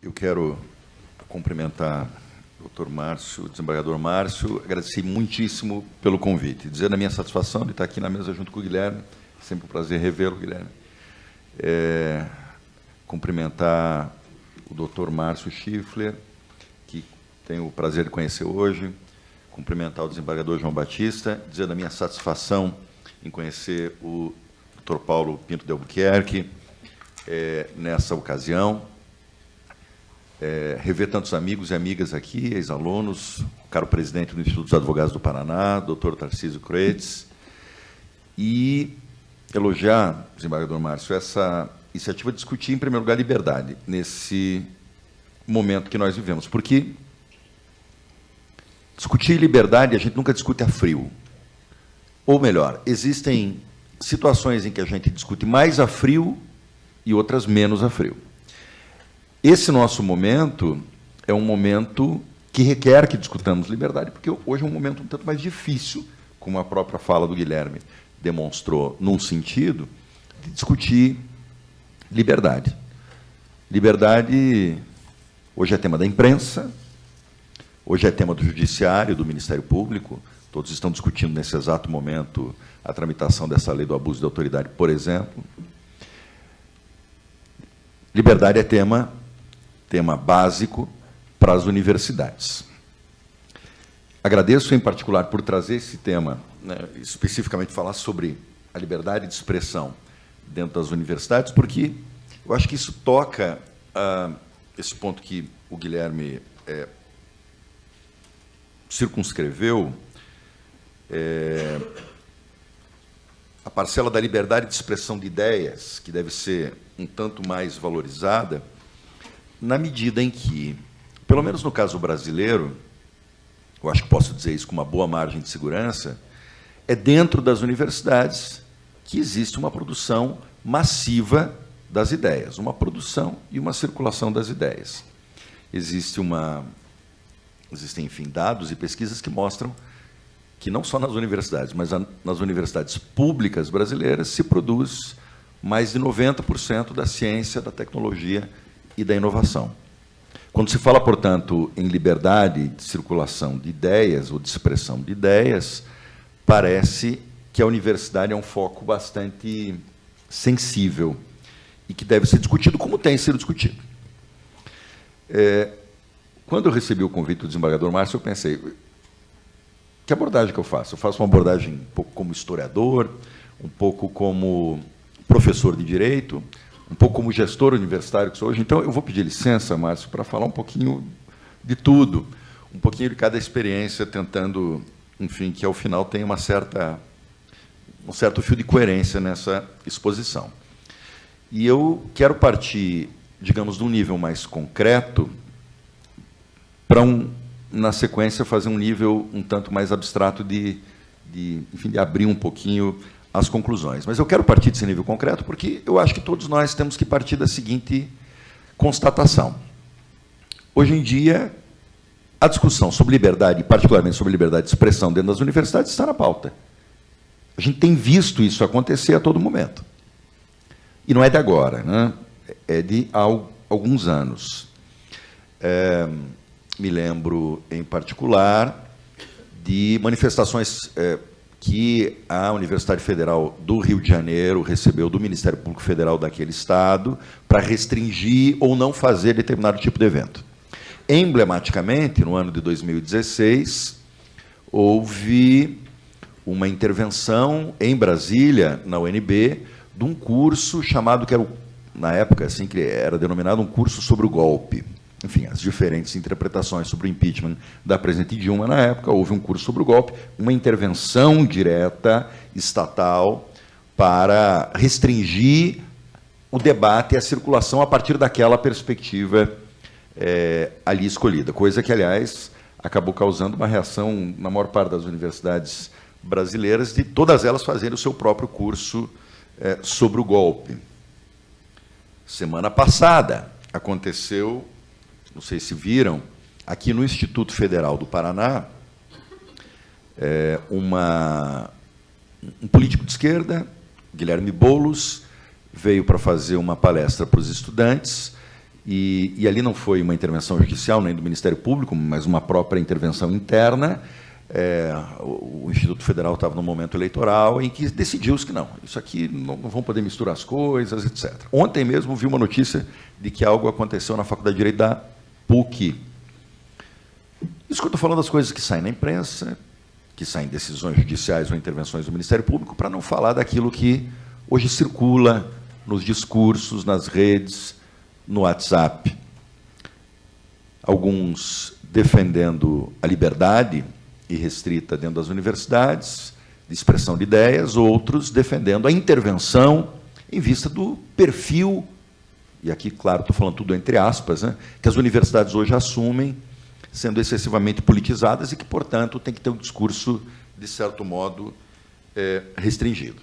Eu quero cumprimentar o Dr. Márcio, o desembargador Márcio, agradecer muitíssimo pelo convite, dizer da minha satisfação de estar aqui na mesa junto com o Guilherme, sempre um prazer revê-lo, Guilherme. Cumprimentar o Dr. Márcio Schiffler, que tenho o prazer de conhecer hoje, cumprimentar o desembargador João Batista, dizer da minha satisfação em conhecer o Dr. Paulo Pinto de Albuquerque nessa ocasião, rever tantos amigos e amigas aqui, ex-alunos, o caro presidente do Instituto dos Advogados do Paraná, Dr. Tarcísio Kreutz, e elogiar, desembargador Márcio, essa iniciativa de discutir, em primeiro lugar, liberdade, nesse momento que nós vivemos, porque discutir liberdade a gente nunca discute a frio. Ou melhor, existem situações em que a gente discute mais a frio e outras menos a frio. Esse nosso momento é um momento que requer que discutamos liberdade, porque hoje é um momento um tanto mais difícil, como a própria fala do Guilherme demonstrou, num sentido, de discutir liberdade. Liberdade hoje é tema da imprensa, hoje é tema do Judiciário, do Ministério Público, todos estão discutindo nesse exato momento a tramitação dessa lei do abuso de autoridade, por exemplo. Liberdade é tema básico para as universidades. Agradeço, em particular, por trazer esse tema, especificamente falar sobre a liberdade de expressão dentro das universidades, porque eu acho que isso toca esse ponto que o Guilherme circunscreveu, a parcela da liberdade de expressão de ideias, que deve ser um tanto mais valorizada, na medida em que, pelo menos no caso brasileiro, eu acho que posso dizer isso com uma boa margem de segurança, é dentro das universidades que existe uma produção massiva das ideias, uma produção e uma circulação das ideias. Existem, enfim, dados e pesquisas que mostram que não só nas universidades, mas nas universidades públicas brasileiras se produz mais de 90% da ciência, da tecnologia e da inovação. Quando se fala, portanto, em liberdade de circulação de ideias ou de expressão de ideias, parece que a universidade é um foco bastante sensível e que deve ser discutido como tem sido discutido. Quando eu recebi o convite do desembargador Márcio, eu pensei, que abordagem que eu faço? Eu faço uma abordagem um pouco como historiador, um pouco como professor de direito, um pouco como gestor universitário que sou hoje. Então, eu vou pedir licença, Márcio, para falar um pouquinho de tudo, um pouquinho de cada experiência, tentando, enfim, que ao final tenha um certo fio de coerência nessa exposição. E eu quero partir, digamos, de um nível mais concreto para, na sequência, fazer um nível um tanto mais abstrato enfim, de abrir um pouquinho as conclusões. Mas eu quero partir desse nível concreto porque eu acho que todos nós temos que partir da seguinte constatação. Hoje em dia, a discussão sobre liberdade, particularmente sobre liberdade de expressão dentro das universidades, está na pauta. A gente tem visto isso acontecer a todo momento. E não é de agora, né? É de alguns anos. Me lembro, em particular, de manifestações que a Universidade Federal do Rio de Janeiro recebeu do Ministério Público Federal daquele estado para restringir ou não fazer determinado tipo de evento. Emblematicamente, no ano de 2016, houve uma intervenção em Brasília, na UNB, de um curso chamado, que era, na época, assim, que era denominado um curso sobre o golpe. Enfim, as diferentes interpretações sobre o impeachment da presidente Dilma, na época, houve um curso sobre o golpe, uma intervenção direta estatal para restringir o debate e a circulação a partir daquela perspectiva ali escolhida, coisa que, aliás, acabou causando uma reação na maior parte das universidades brasileiras, de todas elas fazerem o seu próprio curso sobre o golpe. Semana passada aconteceu, não sei se viram, aqui no Instituto Federal do Paraná, um político de esquerda, Guilherme Boulos, veio para fazer uma palestra para os estudantes E ali não foi uma intervenção judicial, nem do Ministério Público, mas uma própria intervenção interna. O Instituto Federal estava no momento eleitoral em que decidiu-se que não, isso aqui não vão poder misturar as coisas, etc. Ontem mesmo vi uma notícia de que algo aconteceu na Faculdade de Direito da PUC. Isso que eu estou falando das coisas que saem na imprensa, que saem decisões judiciais ou intervenções do Ministério Público, para não falar daquilo que hoje circula nos discursos, nas redes, no WhatsApp. Alguns defendendo a liberdade irrestrita dentro das universidades, de expressão de ideias, outros defendendo a intervenção em vista do perfil, e aqui, claro, estou falando tudo entre aspas, né, que as universidades hoje assumem, sendo excessivamente politizadas e que, portanto, tem que ter um discurso, de certo modo, restringido.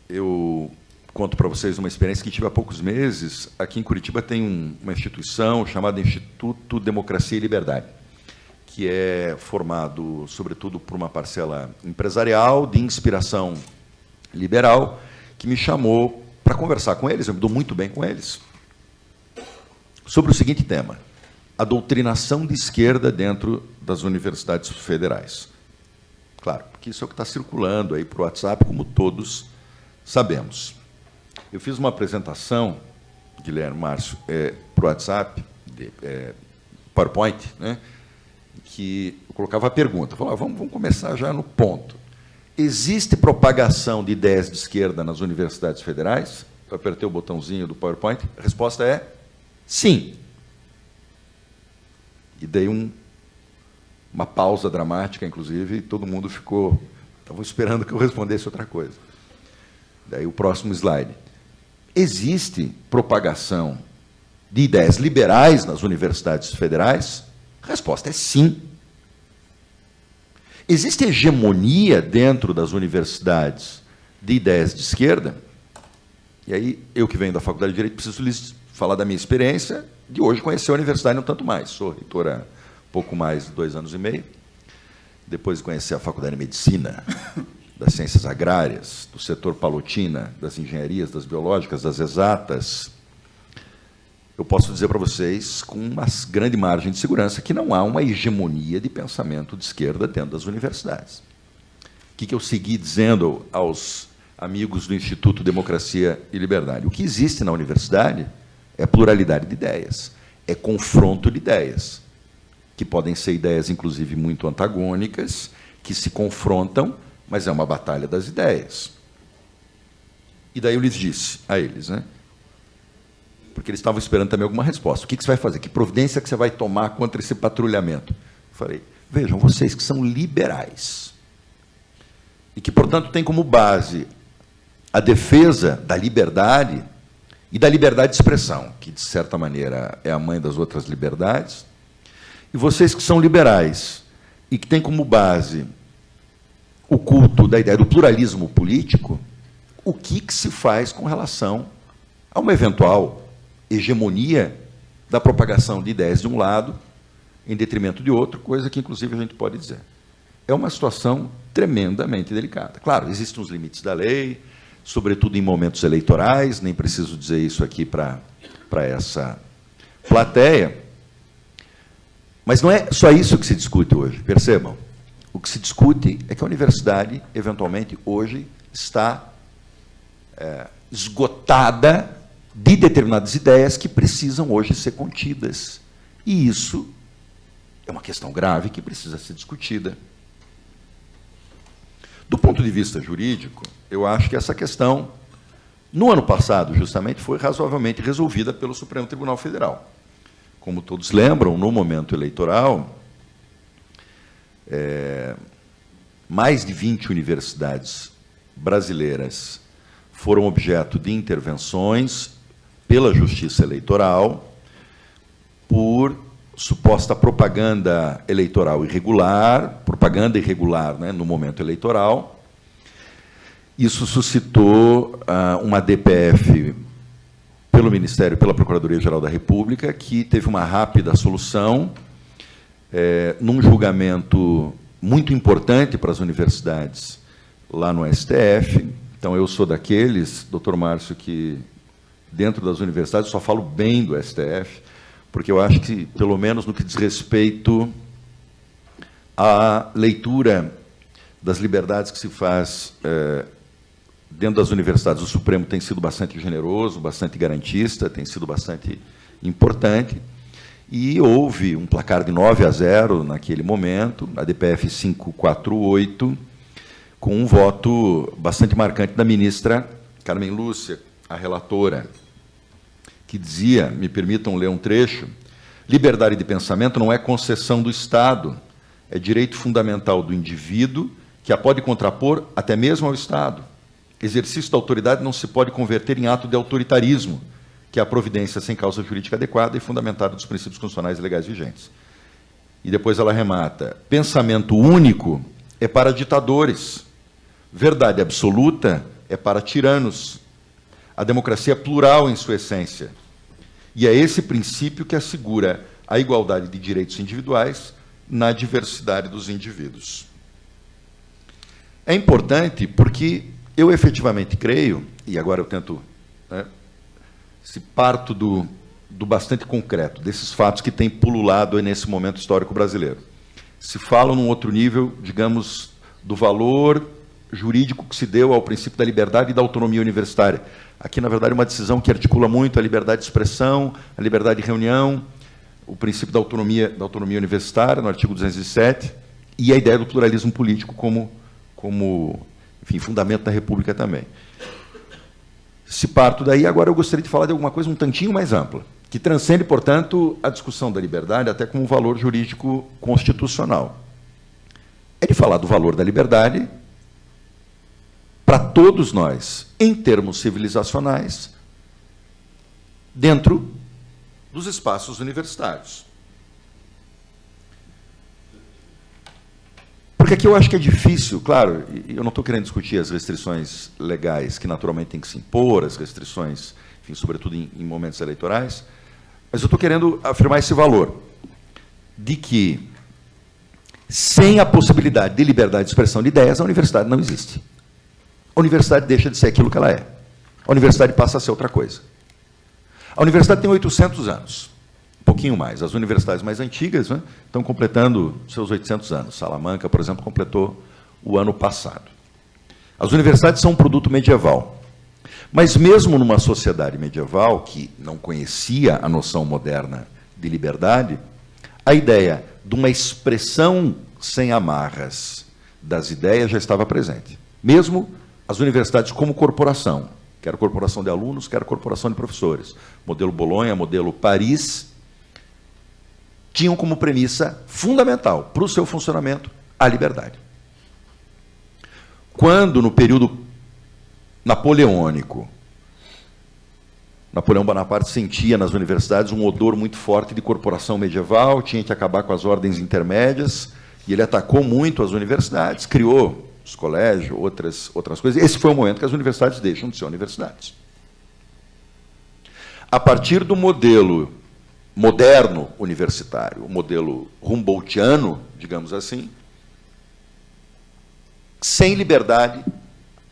Eu conto para vocês uma experiência que tive há poucos meses. Aqui em Curitiba tem uma instituição chamada Instituto Democracia e Liberdade, que é formado, sobretudo, por uma parcela empresarial, de inspiração liberal, que me chamou para conversar com eles, eu me dou muito bem com eles, sobre o seguinte tema: a doutrinação de esquerda dentro das universidades federais. Claro, porque isso é o que está circulando aí para o WhatsApp, como todos sabemos. Eu fiz uma apresentação, Guilherme, Márcio, para o WhatsApp, PowerPoint, né, que eu colocava a pergunta, falava, vamos começar já no ponto. Existe propagação de ideias de esquerda nas universidades federais? Eu apertei o botãozinho do PowerPoint, a resposta é sim. E dei uma pausa dramática, inclusive, e todo mundo ficou... Estavam esperando que eu respondesse outra coisa. Daí o próximo slide. Existe propagação de ideias liberais nas universidades federais? A resposta é sim. Existe hegemonia dentro das universidades de ideias de esquerda? E aí, eu que venho da Faculdade de Direito, preciso lhes falar da minha experiência de hoje conhecer a universidade não tanto mais. Sou reitor há pouco mais de 2 anos e meio. Depois de conhecer a Faculdade de Medicina, das Ciências Agrárias, do setor Palotina, das engenharias, das biológicas, das exatas, eu posso dizer para vocês, com uma grande margem de segurança, que não há uma hegemonia de pensamento de esquerda dentro das universidades. O que eu segui dizendo aos amigos do Instituto Democracia e Liberdade? O que existe na universidade é pluralidade de ideias, é confronto de ideias, que podem ser ideias, inclusive, muito antagônicas, que se confrontam, mas é uma batalha das ideias. E daí eu lhes disse a eles, né? Porque eles estavam esperando também alguma resposta. O que você vai fazer? Que providência que você vai tomar contra esse patrulhamento? Eu falei, vejam, vocês que são liberais, e que, portanto, têm como base a defesa da liberdade e da liberdade de expressão, que, de certa maneira, é a mãe das outras liberdades, e vocês que são liberais e que têm como base o culto da ideia do pluralismo político, o que se faz com relação a uma eventual hegemonia da propagação de ideias de um lado em detrimento de outro, coisa que, inclusive, a gente pode dizer. É uma situação tremendamente delicada. Claro, existem os limites da lei, sobretudo em momentos eleitorais, nem preciso dizer isso aqui para essa plateia, mas não é só isso que se discute hoje, percebam. O que se discute é que a universidade, eventualmente, hoje, está esgotada de determinadas ideias que precisam hoje ser contidas. E isso é uma questão grave que precisa ser discutida. Do ponto de vista jurídico, eu acho que essa questão, no ano passado, justamente, foi razoavelmente resolvida pelo Supremo Tribunal Federal. Como todos lembram, no momento eleitoral, mais de 20 universidades brasileiras foram objeto de intervenções pela Justiça Eleitoral por suposta propaganda eleitoral irregular, propaganda irregular, né, no momento eleitoral. Isso suscitou uma DPF pelo Ministério, pela Procuradoria-Geral da República, que teve uma rápida solução, num julgamento muito importante para as universidades lá no STF. Então, eu sou daqueles, doutor Márcio, que dentro das universidades, só falo bem do STF, porque eu acho que, pelo menos no que diz respeito à leitura das liberdades que se faz dentro das universidades, o Supremo tem sido bastante generoso, bastante garantista, tem sido bastante importante, e houve um placar de 9-0 naquele momento, a DPF 548, com um voto bastante marcante da ministra Carmen Lúcia, a relatora, que dizia, me permitam ler um trecho, liberdade de pensamento não é concessão do Estado, é direito fundamental do indivíduo, que a pode contrapor até mesmo ao Estado. Exercício da autoridade não se pode converter em ato de autoritarismo, que é a providência sem causa jurídica adequada e fundamentada dos princípios constitucionais e legais vigentes. E depois ela remata, pensamento único é para ditadores, verdade absoluta é para tiranos. A democracia é plural em sua essência. E é esse princípio que assegura a igualdade de direitos individuais na diversidade dos indivíduos. É importante porque eu efetivamente creio, e agora eu tento, se parto do bastante concreto, desses fatos que têm pululado nesse momento histórico brasileiro. Se fala num outro nível, digamos, do valor jurídico que se deu ao princípio da liberdade e da autonomia universitária. Aqui, na verdade, uma decisão que articula muito a liberdade de expressão, a liberdade de reunião, o princípio da autonomia universitária, no artigo 207, e a ideia do pluralismo político como enfim, fundamento da República também. Se parto daí, agora eu gostaria de falar de alguma coisa um tantinho mais ampla, que transcende, portanto, a discussão da liberdade até como um valor jurídico constitucional. É de falar do valor da liberdade para todos nós, em termos civilizacionais, dentro dos espaços universitários. Porque aqui eu acho que é difícil, claro, e eu não estou querendo discutir as restrições legais que naturalmente têm que se impor, as restrições, enfim, sobretudo em momentos eleitorais, mas eu estou querendo afirmar esse valor de que, sem a possibilidade de liberdade de expressão de ideias, a universidade não existe. A universidade deixa de ser aquilo que ela é. A universidade passa a ser outra coisa. A universidade tem 800 anos, um pouquinho mais. As universidades mais antigas, né, estão completando seus 800 anos. Salamanca, por exemplo, completou o ano passado. As universidades são um produto medieval. Mas mesmo numa sociedade medieval, que não conhecia a noção moderna de liberdade, a ideia de uma expressão sem amarras das ideias já estava presente. Mesmo as universidades como corporação, quer corporação de alunos, quer corporação de professores. Modelo Bolonha, modelo Paris, tinham como premissa fundamental para o seu funcionamento a liberdade. Quando, no período napoleônico, Napoleão Bonaparte sentia nas universidades um odor muito forte de corporação medieval, tinha que acabar com as ordens intermédias, e ele atacou muito as universidades, criou os colégios, outras coisas. Esse foi o momento que as universidades deixam de ser universidades. A partir do modelo moderno universitário, o modelo Humboldtiano, digamos assim, sem liberdade,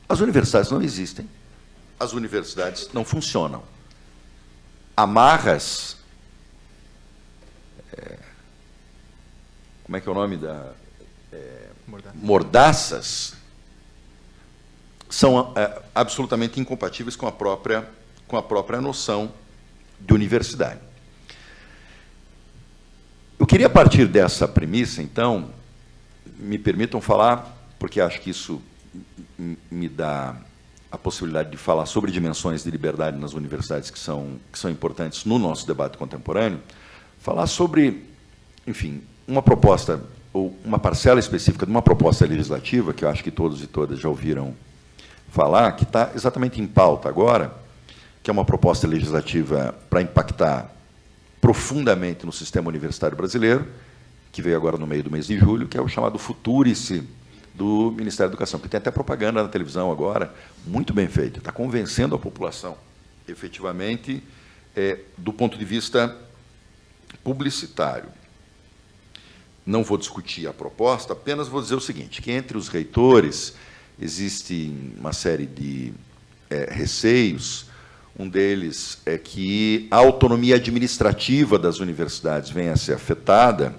as universidades não existem, as universidades não funcionam. Amarras, como é que é o nome da... mordaças, são absolutamente incompatíveis com a própria noção de universidade. Eu queria partir dessa premissa, então, me permitam falar, porque acho que isso me dá a possibilidade de falar sobre dimensões de liberdade nas universidades que são importantes no nosso debate contemporâneo, falar sobre, enfim, uma proposta, ou uma parcela específica de uma proposta legislativa, que eu acho que todos e todas já ouviram falar, que está exatamente em pauta agora, que é uma proposta legislativa para impactar profundamente no sistema universitário brasileiro, que veio agora no meio do mês de julho, que é o chamado Futurice do Ministério da Educação, que tem até propaganda na televisão agora, muito bem feita, está convencendo a população, efetivamente, do ponto de vista publicitário. Não vou discutir a proposta, apenas vou dizer o seguinte, que entre os reitores existe uma série de receios, Um deles é que a autonomia administrativa das universidades venha a ser afetada,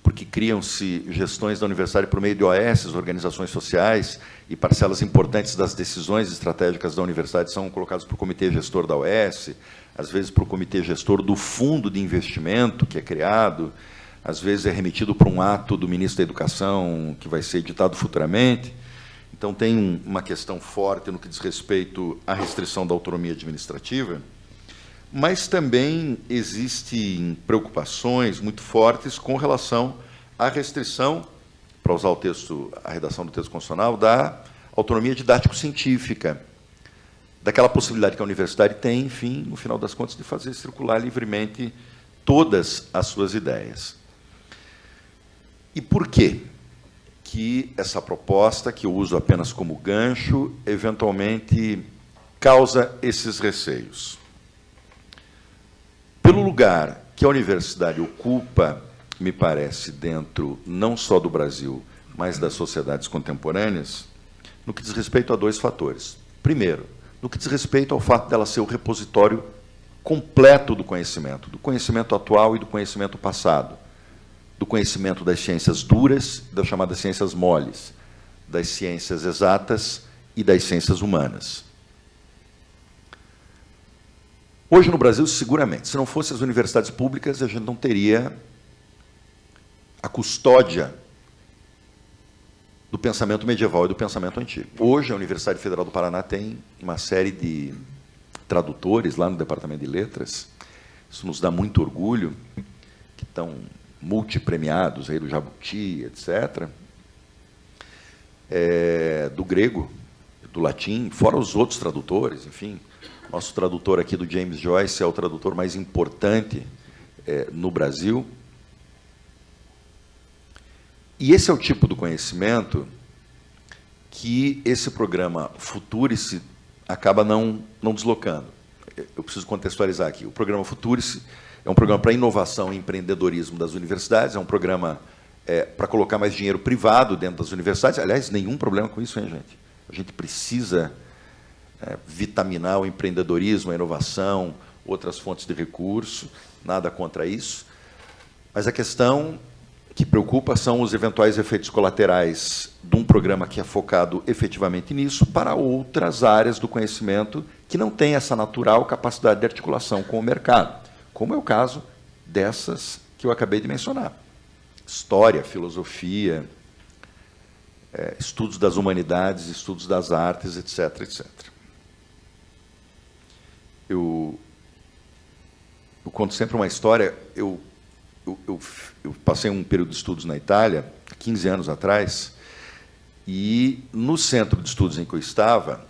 porque criam-se gestões da universidade por meio de OS, organizações sociais, e parcelas importantes das decisões estratégicas da universidade são colocadas para o comitê gestor da OS, às vezes para o comitê gestor do fundo de investimento que é criado, às vezes é remetido para um ato do ministro da Educação, que vai ser editado futuramente. Então, tem uma questão forte no que diz respeito à restrição da autonomia administrativa, mas também existem preocupações muito fortes com relação à restrição, para usar o texto, a redação do texto constitucional, da autonomia didático-científica, daquela possibilidade que a universidade tem, enfim, no final das contas, de fazer circular livremente todas as suas ideias. E por quê que essa proposta, que eu uso apenas como gancho, eventualmente causa esses receios? Pelo lugar que a universidade ocupa, me parece, dentro não só do Brasil, mas das sociedades contemporâneas, no que diz respeito a dois fatores. Primeiro, no que diz respeito ao fato dela ser o repositório completo do conhecimento atual e do conhecimento passado, do conhecimento das ciências duras, das chamadas ciências moles, das ciências exatas e das ciências humanas. Hoje, no Brasil, seguramente, se não fossem as universidades públicas, a gente não teria a custódia do pensamento medieval e do pensamento antigo. Hoje, a Universidade Federal do Paraná tem uma série de tradutores lá no Departamento de Letras, isso nos dá muito orgulho, que estão multipremiados, aí do Jabuti, etc., do grego, do latim, fora os outros tradutores, enfim. Nosso tradutor aqui do James Joyce é o tradutor mais importante no Brasil. E esse é o tipo do conhecimento que esse programa Futurice acaba não deslocando. Eu preciso contextualizar aqui. O programa Futurice é um programa para inovação e empreendedorismo das universidades, é um programa para colocar mais dinheiro privado dentro das universidades. Aliás, nenhum problema com isso, hein, gente? A gente precisa vitaminar o empreendedorismo, a inovação, outras fontes de recurso, nada contra isso. Mas a questão que preocupa são os eventuais efeitos colaterais de um programa que é focado efetivamente nisso para outras áreas do conhecimento que não têm essa natural capacidade de articulação com o mercado, como é o caso dessas que eu acabei de mencionar. História, filosofia, estudos das humanidades, estudos das artes, etc., etc. Eu conto sempre uma história. Eu passei um período de estudos na Itália, 15 anos atrás, e no centro de estudos em que eu estava,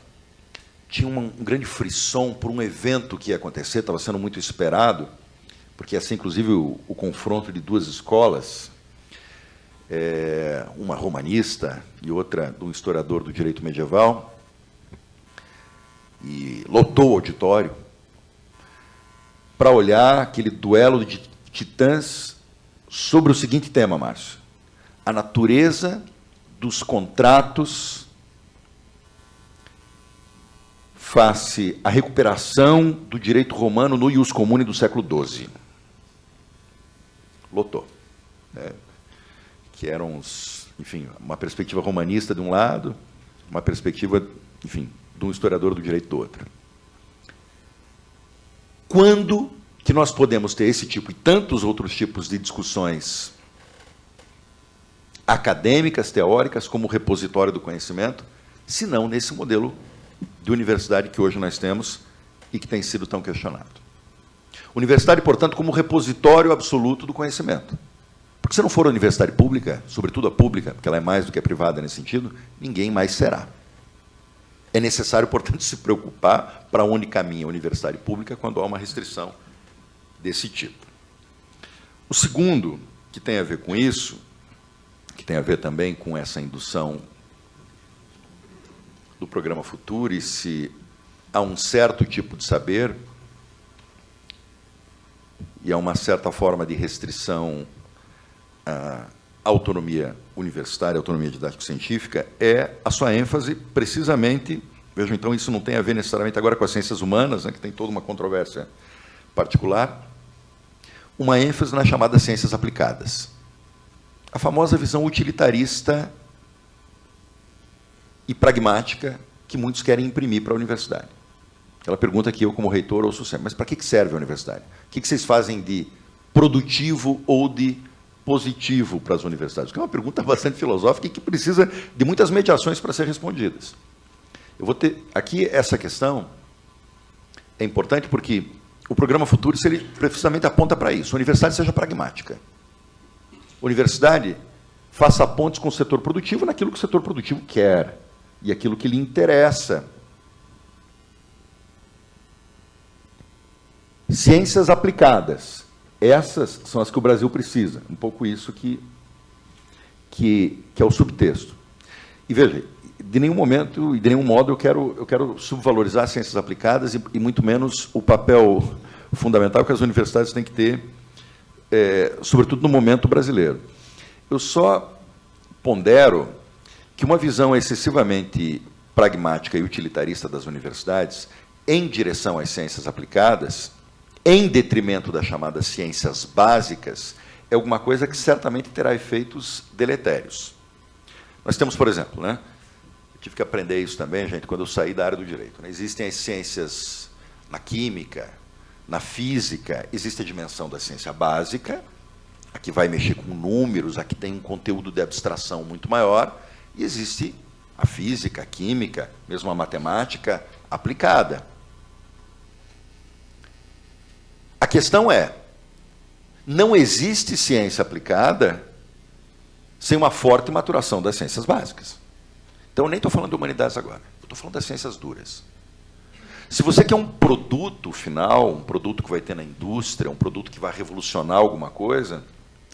tinha um grande frisson por um evento que ia acontecer, estava sendo muito esperado, porque ia ser, inclusive, o confronto de duas escolas, uma romanista e outra de um historiador do direito medieval, e lotou o auditório para olhar aquele duelo de titãs sobre o seguinte tema, Márcio: a natureza dos contratos face à recuperação do direito romano no ius comune do século XII. Lotou. Que eram, enfim, uma perspectiva romanista de um lado, uma perspectiva, enfim, de um historiador do direito do outro. Quando que nós podemos ter esse tipo e tantos outros tipos de discussões acadêmicas, teóricas, como repositório do conhecimento, se não nesse modelo de universidade que hoje nós temos e que tem sido tão questionado? Universidade, portanto, como repositório absoluto do conhecimento. Porque se não for a universidade pública, sobretudo a pública, porque ela é mais do que a privada nesse sentido, ninguém mais será. É necessário, portanto, se preocupar para onde caminha a universidade pública quando há uma restrição desse tipo. O segundo, que tem a ver com isso, que tem a ver também com essa indução do programa Futurice a um certo tipo de saber e a uma certa forma de restrição à autonomia universitária, à autonomia didático-científica, é a sua ênfase precisamente Vejam, então, isso não tem a ver necessariamente agora com as ciências humanas, né, que tem toda uma controvérsia particular. Uma ênfase nas chamadas ciências aplicadas. A famosa visão utilitarista e pragmática que muitos querem imprimir para a universidade. Aquela pergunta que eu, como reitor, ouço sempre: mas para que serve a universidade? O que vocês fazem de produtivo ou de positivo para as universidades? Que é uma pergunta bastante filosófica e que precisa de muitas mediações para ser respondidas. Eu vou ter aqui essa questão, é importante porque o programa Futuros, ele precisamente aponta para isso. A universidade seja pragmática. A universidade faça pontes com o setor produtivo naquilo que o setor produtivo quer e aquilo que lhe interessa. Ciências aplicadas. Essas são as que o Brasil precisa. Um pouco isso que é o subtexto. E veja, de nenhum momento e de nenhum modo eu quero subvalorizar as ciências aplicadas e muito menos o papel fundamental que as universidades têm que ter, sobretudo no momento brasileiro. Eu só pondero que uma visão excessivamente pragmática e utilitarista das universidades em direção às ciências aplicadas, em detrimento das chamadas ciências básicas, é alguma coisa que certamente terá efeitos deletérios. Nós temos, por exemplo, né, eu tive que aprender isso também, gente, quando eu saí da área do direito, né, existem as ciências na química, na física, existe a dimensão da ciência básica, a que vai mexer com números, a que tem um conteúdo de abstração muito maior, e existe a física, a química, mesmo a matemática aplicada. A questão é, não existe ciência aplicada sem uma forte maturação das ciências básicas. Então, eu nem estou falando de humanidades agora, eu estou falando das ciências duras. Se você quer um produto final, um produto que vai ter na indústria, um produto que vai revolucionar alguma coisa,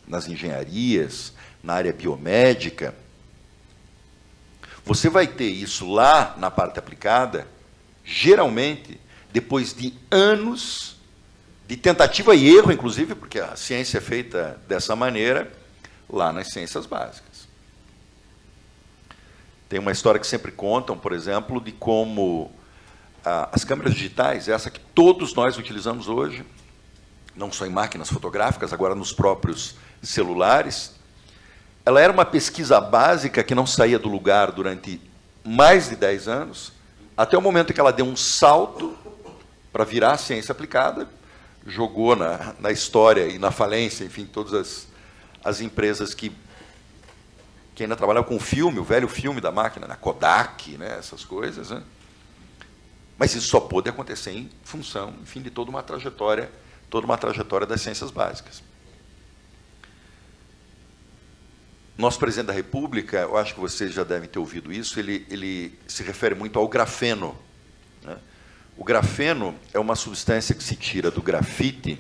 nas engenharias, na área biomédica, você vai ter isso lá na parte aplicada, geralmente, depois de anos de tentativa e erro, inclusive, porque a ciência é feita dessa maneira, lá nas ciências básicas. Tem uma história que sempre contam, por exemplo, de como as câmeras digitais, essa que todos nós utilizamos hoje, não só em máquinas fotográficas, agora nos próprios celulares, ela era uma pesquisa básica que não saía do lugar durante mais de 10 anos, até o momento em que ela deu um salto para virar ciência aplicada, jogou na história e na falência, enfim, todas as empresas que ainda trabalhavam com filme, o velho filme da máquina, na Kodak, né, essas coisas, né? Mas isso só pôde acontecer em função, enfim, de toda uma trajetória das ciências básicas. Nosso presidente da República, eu acho que vocês já devem ter ouvido isso, ele se refere muito ao grafeno, né? O grafeno é uma substância que se tira do grafite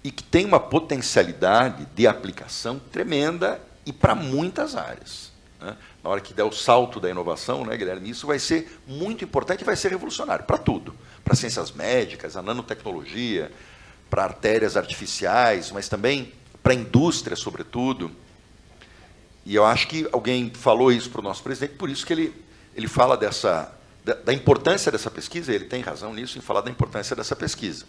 e que tem uma potencialidade de aplicação tremenda e para muitas áreas, né? Na hora que der o salto da inovação, né, Guilherme, isso vai ser muito importante e vai ser revolucionário para tudo, para ciências médicas, a nanotecnologia, para artérias artificiais, mas também para a indústria, sobretudo. E eu acho que alguém falou isso para o nosso presidente, por isso que ele fala da importância dessa pesquisa, e ele tem razão nisso, em falar da importância dessa pesquisa.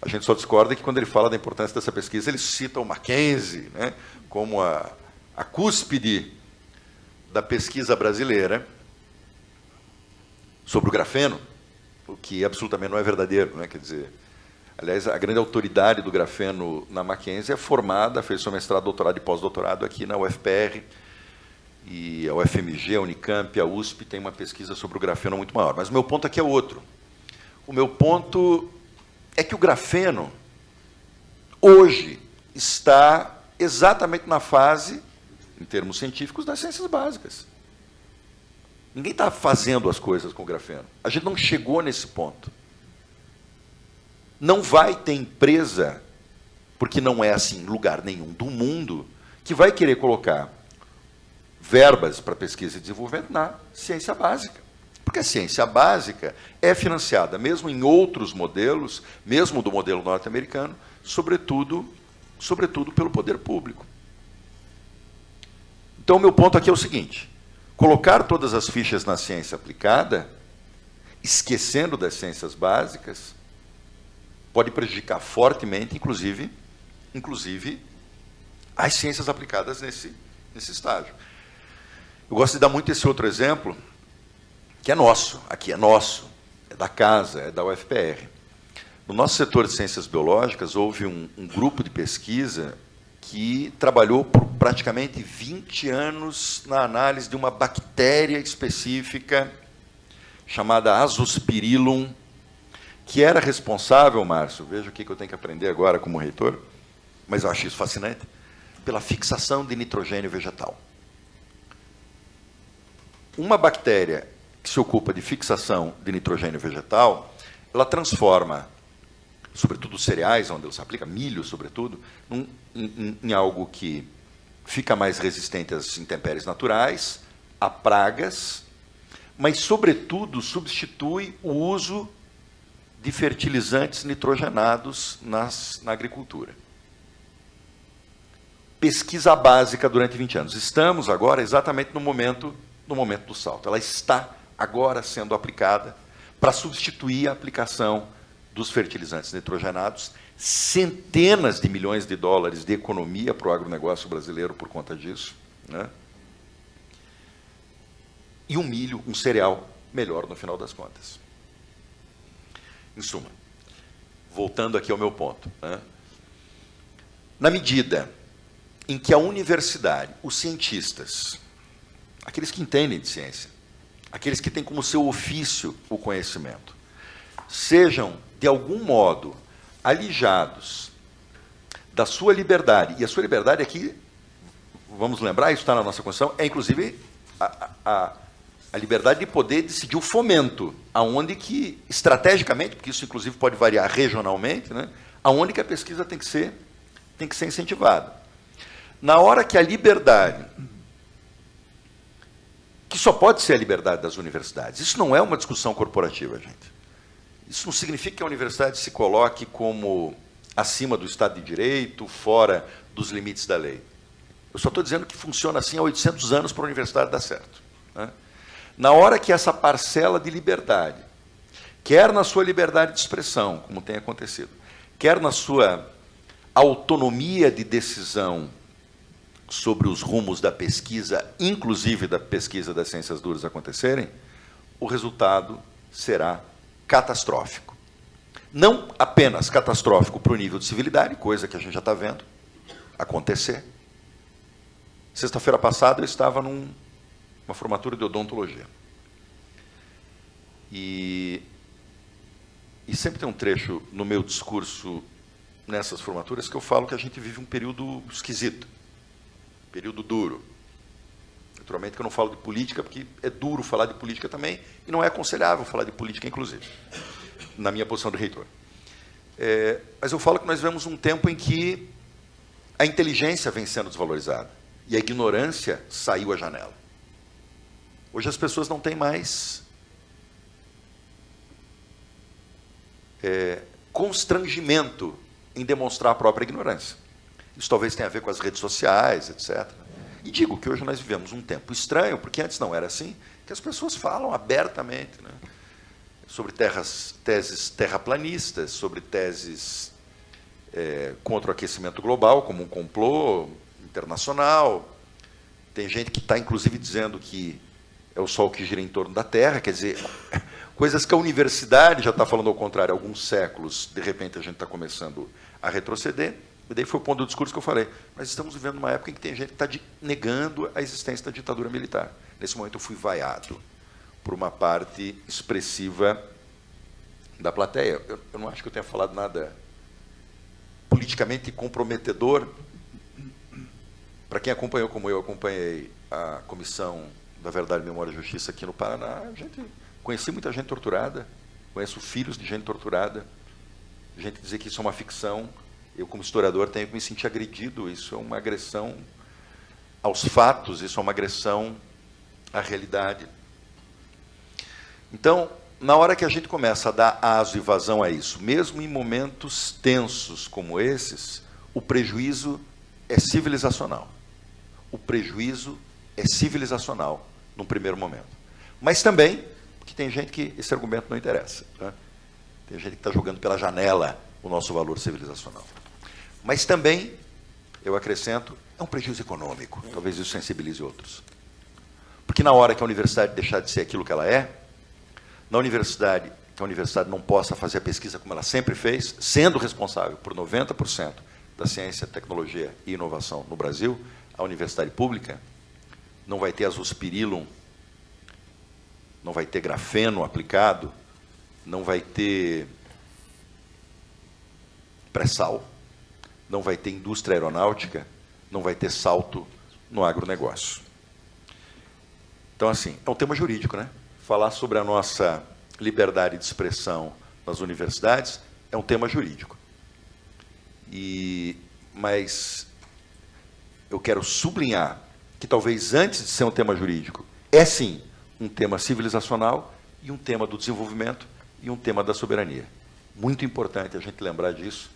A gente só discorda que, quando ele fala da importância dessa pesquisa, ele cita o Mackenzie, né, como a cúspide da pesquisa brasileira sobre o grafeno, o que absolutamente não é verdadeiro, né? Quer dizer, aliás, a grande autoridade do grafeno na Mackenzie é formada, fez seu mestrado, doutorado e pós-doutorado aqui na UFPR, e a UFMG, a Unicamp, a USP tem uma pesquisa sobre o grafeno muito maior. Mas o meu ponto aqui é outro. O meu ponto é que o grafeno, hoje, está exatamente na fase, em termos científicos, das ciências básicas. Ninguém está fazendo as coisas com o grafeno. A gente não chegou nesse ponto. Não vai ter empresa, porque não é assim em lugar nenhum do mundo, que vai querer colocar verbas para pesquisa e desenvolvimento na ciência básica. Porque a ciência básica é financiada, mesmo em outros modelos, mesmo do modelo norte-americano, sobretudo pelo poder público. Então, o meu ponto aqui é o seguinte: colocar todas as fichas na ciência aplicada, esquecendo das ciências básicas, pode prejudicar fortemente, inclusive as ciências aplicadas nesse estágio. Eu gosto de dar muito esse outro exemplo, que é nosso, aqui é nosso, é da casa, é da UFPR. No nosso setor de ciências biológicas, houve um grupo de pesquisa que trabalhou por praticamente 20 anos na análise de uma bactéria específica chamada Azospirillum, que era responsável, Márcio, veja o que eu tenho que aprender agora como reitor, mas eu acho isso fascinante, pela fixação de nitrogênio vegetal. Uma bactéria que se ocupa de fixação de nitrogênio vegetal, ela transforma, sobretudo cereais, onde ela se aplica, milho, sobretudo, em algo que fica mais resistente às intempéries naturais, a pragas, mas, sobretudo, substitui o uso de fertilizantes nitrogenados na agricultura. Pesquisa básica durante 20 anos. Estamos agora exatamente no momento do salto. Ela está agora sendo aplicada para substituir a aplicação dos fertilizantes nitrogenados, centenas de milhões de dólares de economia para o agronegócio brasileiro por conta disso, né? E um milho, um cereal melhor no final das contas. Em suma, voltando aqui ao meu ponto, né? Na medida em que a universidade, os cientistas, aqueles que entendem de ciência, aqueles que têm como seu ofício o conhecimento, sejam, de algum modo, alijados da sua liberdade, e a sua liberdade aqui, vamos lembrar, isso está na nossa Constituição, é inclusive a liberdade de poder decidir o fomento, aonde que, estrategicamente, porque isso inclusive pode variar regionalmente, né, aonde que a pesquisa tem que ser incentivada. Na hora que a liberdade, que só pode ser a liberdade das universidades, isso não é uma discussão corporativa, gente. Isso não significa que a universidade se coloque como acima do Estado de Direito, fora dos limites da lei. Eu só estou dizendo que funciona assim há 800 anos para a universidade dar certo, né? Na hora que essa parcela de liberdade, quer na sua liberdade de expressão, como tem acontecido, quer na sua autonomia de decisão sobre os rumos da pesquisa, inclusive da pesquisa das ciências duras acontecerem, o resultado será catastrófico. Não apenas catastrófico para o nível de civilidade, coisa que a gente já está vendo acontecer. Sexta-feira passada eu estava numa formatura de odontologia. E sempre tem um trecho no meu discurso nessas formaturas que eu falo que a gente vive um período esquisito, um período duro. Naturalmente que eu não falo de política, porque é duro falar de política também, e não é aconselhável falar de política, inclusive, na minha posição de reitor. Mas eu falo que nós vivemos um tempo em que a inteligência vem sendo desvalorizada, e a ignorância saiu à janela. Hoje as pessoas não têm mais constrangimento em demonstrar a própria ignorância. Isso talvez tenha a ver com as redes sociais, etc. E digo que hoje nós vivemos um tempo estranho, porque antes não era assim, que as pessoas falam abertamente, né, sobre teses terraplanistas, sobre teses contra o aquecimento global, como um complô internacional. Tem gente que está, inclusive, dizendo que é o Sol que gira em torno da Terra, quer dizer, coisas que a universidade já está falando ao contrário há alguns séculos, de repente a gente está começando a retroceder, e daí foi o ponto do discurso que eu falei. Nós estamos vivendo uma época em que tem gente que está negando a existência da ditadura militar. Nesse momento eu fui vaiado por uma parte expressiva da plateia. Eu não acho que eu tenha falado nada politicamente comprometedor. Para quem acompanhou como eu acompanhei a Comissão da Verdade, Memória e Justiça aqui no Paraná, conheci muita gente torturada, conheço filhos de gente torturada, gente dizer que isso é uma ficção. Eu, como historiador, tenho que me sentir agredido. Isso é uma agressão aos fatos, isso é uma agressão à realidade. Então, na hora que a gente começa a dar aso e vazão a isso, mesmo em momentos tensos como esses, o prejuízo é civilizacional. O prejuízo é civilizacional num primeiro momento. Mas também, porque tem gente que esse argumento não interessa. Né? Tem gente que está jogando pela janela o nosso valor civilizacional. Mas também, eu acrescento, é um prejuízo econômico. Talvez isso sensibilize outros. Porque na hora que a universidade deixar de ser aquilo que ela é, na universidade, que a universidade não possa fazer a pesquisa como ela sempre fez, sendo responsável por 90% da ciência, tecnologia e inovação no Brasil, a universidade pública não vai ter azospirillum, não vai ter grafeno aplicado, não vai ter pré-sal, não vai ter indústria aeronáutica, não vai ter salto no agronegócio. Então, assim, é um tema jurídico, né? Falar sobre a nossa liberdade de expressão nas universidades é um tema jurídico. Mas eu quero sublinhar que talvez antes de ser um tema jurídico, é sim um tema civilizacional e um tema do desenvolvimento e um tema da soberania. Muito importante a gente lembrar disso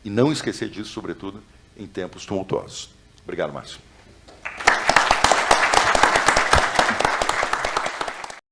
e não esquecer disso, sobretudo, em tempos tumultuosos. Obrigado, Márcio.